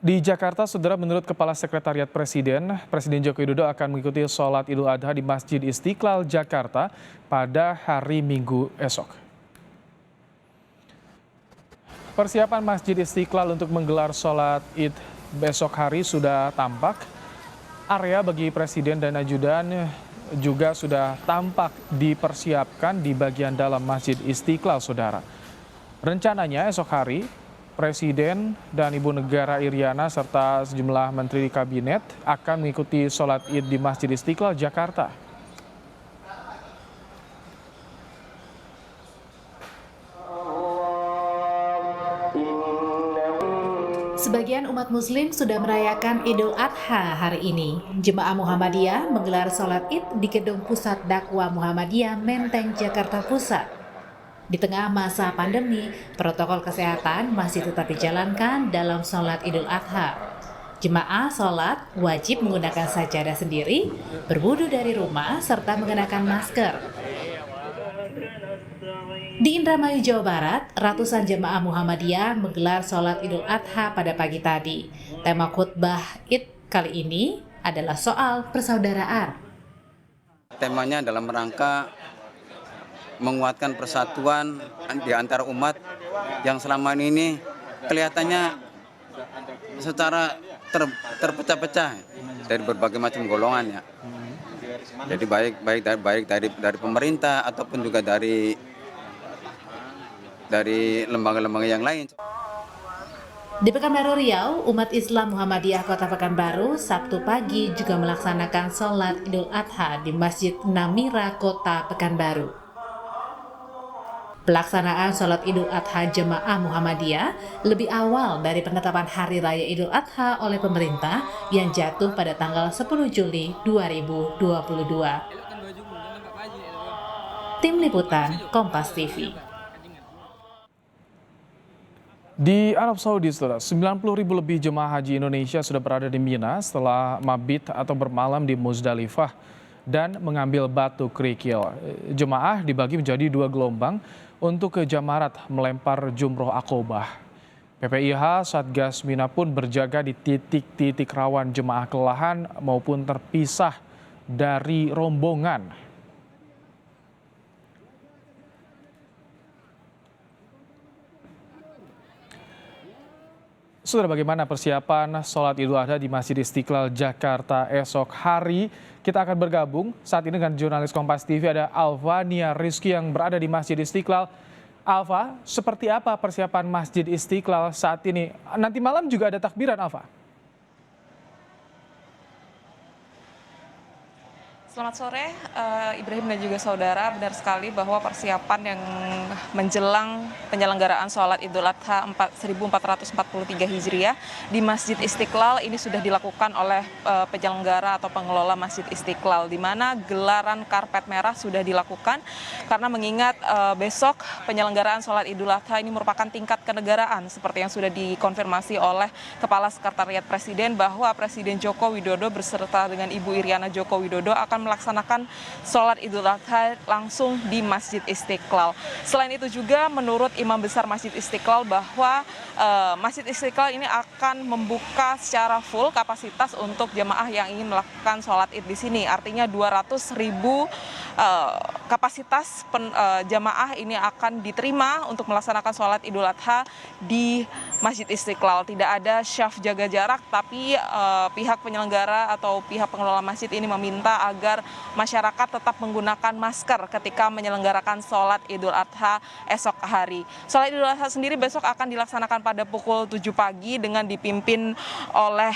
Di Jakarta, Saudara, menurut Kepala Sekretariat Presiden, Presiden Joko Widodo akan mengikuti sholat Idul Adha di Masjid Istiqlal, Jakarta pada hari Minggu esok. Persiapan Masjid Istiqlal untuk menggelar sholat Id besok hari sudah tampak. Area bagi Presiden dan ajudan juga sudah tampak dipersiapkan di bagian dalam Masjid Istiqlal, Saudara. Rencananya esok hari, Presiden dan Ibu Negara Iriana serta sejumlah menteri di kabinet akan mengikuti sholat Id di Masjid Istiqlal, Jakarta. Sebagian umat muslim sudah merayakan Idul Adha hari ini. Jemaah Muhammadiyah menggelar sholat Id di Gedung Pusat Dakwah Muhammadiyah Menteng, Jakarta Pusat. Di tengah masa pandemi, protokol kesehatan masih tetap dijalankan dalam sholat Idul Adha. Jemaah sholat wajib menggunakan sajadah sendiri, berwudu dari rumah, serta mengenakan masker. Di Indramayu, Jawa Barat, ratusan jemaah Muhammadiyah menggelar sholat Idul Adha pada pagi tadi. Tema khutbah Id kali ini adalah soal persaudaraan. Temanya dalam rangka menguatkan persatuan di antara umat yang selama ini kelihatannya secara terpecah-pecah dari berbagai macam golongan ya. Jadi baik dari pemerintah ataupun juga dari lembaga-lembaga yang lain. Di Pekanbaru Riau, umat Islam Muhammadiyah Kota Pekanbaru Sabtu pagi juga melaksanakan sholat Idul Adha di Masjid Namira Kota Pekanbaru. Pelaksanaan sholat Idul Adha jemaah Muhammadiyah lebih awal dari penetapan Hari Raya Idul Adha oleh pemerintah yang jatuh pada tanggal 10 Juli 2022. Tim Liputan Kompas TV. Di Arab Saudi, Saudara, 90.000 lebih jemaah haji Indonesia sudah berada di Mina setelah mabit atau bermalam di Muzdalifah dan mengambil batu kerikil. Jemaah dibagi menjadi 2 gelombang untuk ke Jamarat melempar jumroh Aqobah. PPIH Satgas Mina pun berjaga di titik-titik rawan jemaah kelelahan maupun terpisah dari rombongan. Saudara, bagaimana persiapan sholat Idul Adha di Masjid Istiqlal, Jakarta esok hari? Kita akan bergabung saat ini dengan jurnalis Kompas TV, ada Alva Nia Rizky yang berada di Masjid Istiqlal. Alva, seperti apa persiapan Masjid Istiqlal saat ini? Nanti malam juga ada takbiran, Alva? Selamat sore, Ibrahim dan juga saudara. Benar sekali bahwa persiapan yang menjelang penyelenggaraan sholat Idul Adha 1443 Hijriah di Masjid Istiqlal ini sudah dilakukan oleh penyelenggara atau pengelola Masjid Istiqlal, di mana gelaran karpet merah sudah dilakukan karena mengingat besok penyelenggaraan sholat Idul Adha ini merupakan tingkat kenegaraan seperti yang sudah dikonfirmasi oleh Kepala Sekretariat Presiden bahwa Presiden Joko Widodo beserta dengan Ibu Iriana Joko Widodo akan melaksanakan sholat Idul Adha langsung di Masjid Istiqlal. Selain itu juga menurut Imam Besar Masjid Istiqlal bahwa Masjid Istiqlal ini akan membuka secara full kapasitas untuk jemaah yang ingin melakukan sholat Id di sini. Artinya 200.000 kapasitas jemaah ini akan diterima untuk melaksanakan sholat Idul Adha di Masjid Istiqlal. Tidak ada syaf jaga jarak, tapi pihak penyelenggara atau pihak pengelola masjid ini meminta agar masyarakat tetap menggunakan masker ketika menyelenggarakan sholat Idul Adha esok hari. Sholat Idul Adha sendiri besok akan dilaksanakan pada pukul 7 pagi dengan dipimpin oleh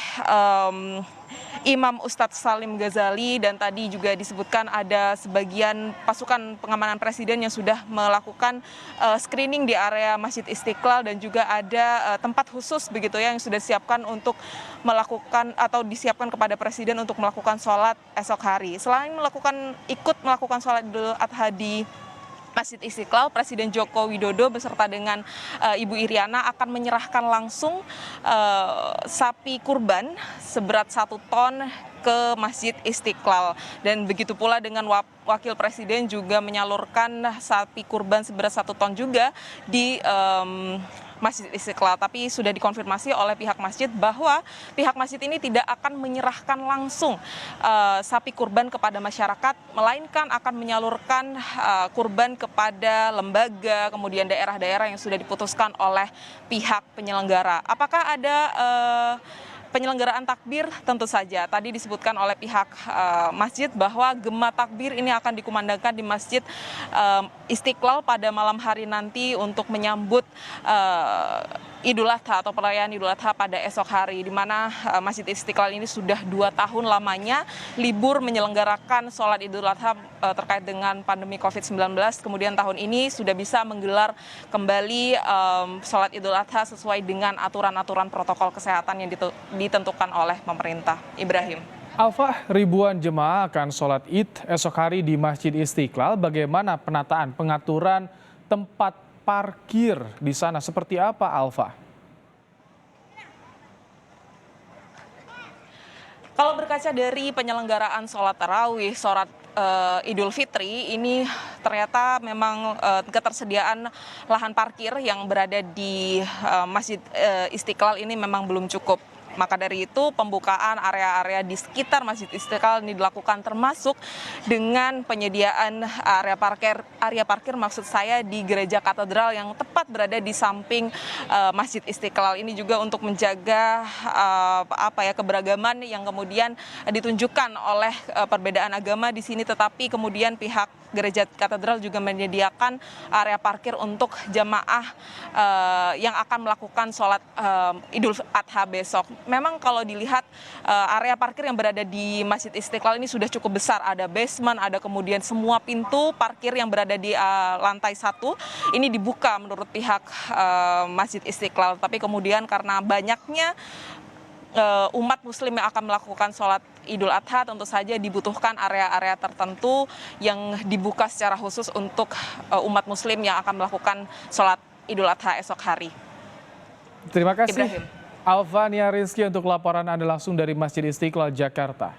Imam Ustadz Salim Ghazali, dan tadi juga disebutkan ada sebagian pasukan pengamanan Presiden yang sudah melakukan screening di area Masjid Istiqlal, dan juga ada tempat khusus begitu ya yang sudah disiapkan untuk melakukan atau disiapkan kepada Presiden untuk melakukan sholat esok hari. Selain ikut melakukan sholat Idul Adha di Masjid Istiqlal, Presiden Joko Widodo beserta dengan Ibu Iriana akan menyerahkan langsung sapi kurban seberat 1 ton ke Masjid Istiqlal, dan begitu pula dengan Wakil Presiden juga menyalurkan sapi kurban seberat 1 ton juga di Masjid Istiqlal. Tapi sudah dikonfirmasi oleh pihak masjid bahwa pihak masjid ini tidak akan menyerahkan langsung sapi kurban kepada masyarakat, melainkan akan menyalurkan kurban kepada lembaga, kemudian daerah-daerah yang sudah diputuskan oleh pihak penyelenggara. Apakah ada penyelenggaraan takbir? Tentu saja. Tadi disebutkan oleh pihak masjid bahwa gema takbir ini akan dikumandangkan di Masjid Istiqlal pada malam hari nanti untuk menyambut Idul Adha atau perayaan Idul Adha pada esok hari, di mana Masjid Istiqlal ini sudah 2 tahun lamanya libur menyelenggarakan sholat Idul Adha terkait dengan pandemi COVID-19. Kemudian tahun ini sudah bisa menggelar kembali sholat Idul Adha sesuai dengan aturan-aturan protokol kesehatan yang ditentukan oleh pemerintah. Ibrahim. Alfa, ribuan jemaah akan sholat Id esok hari di Masjid Istiqlal. Bagaimana penataan pengaturan tempat parkir di sana? Seperti apa, Alfa? Kalau berkaca dari penyelenggaraan sholat tarawih, sholat Idul Fitri, ini ternyata memang ketersediaan lahan parkir yang berada di Masjid Istiqlal ini memang belum cukup. Maka dari itu pembukaan area-area di sekitar Masjid Istiqlal ini dilakukan, termasuk dengan penyediaan area parkir maksud saya di Gereja Katedral yang tepat berada di samping Masjid Istiqlal ini, juga untuk menjaga keberagaman yang kemudian ditunjukkan oleh perbedaan agama di sini, tetapi kemudian pihak Gereja Katedral juga menyediakan area parkir untuk jamaah yang akan melakukan sholat Idul Adha besok. Memang kalau dilihat area parkir yang berada di Masjid Istiqlal ini sudah cukup besar. Ada basement, ada kemudian semua pintu parkir yang berada di lantai 1 ini dibuka menurut pihak Masjid Istiqlal. Tapi kemudian karena banyaknya umat muslim yang akan melakukan sholat Idul Adha, tentu saja dibutuhkan area-area tertentu yang dibuka secara khusus untuk umat muslim yang akan melakukan sholat Idul Adha esok hari. Terima kasih, Ibrahim. Alfa Nia Rizky, untuk laporan Anda langsung dari Masjid Istiqlal, Jakarta.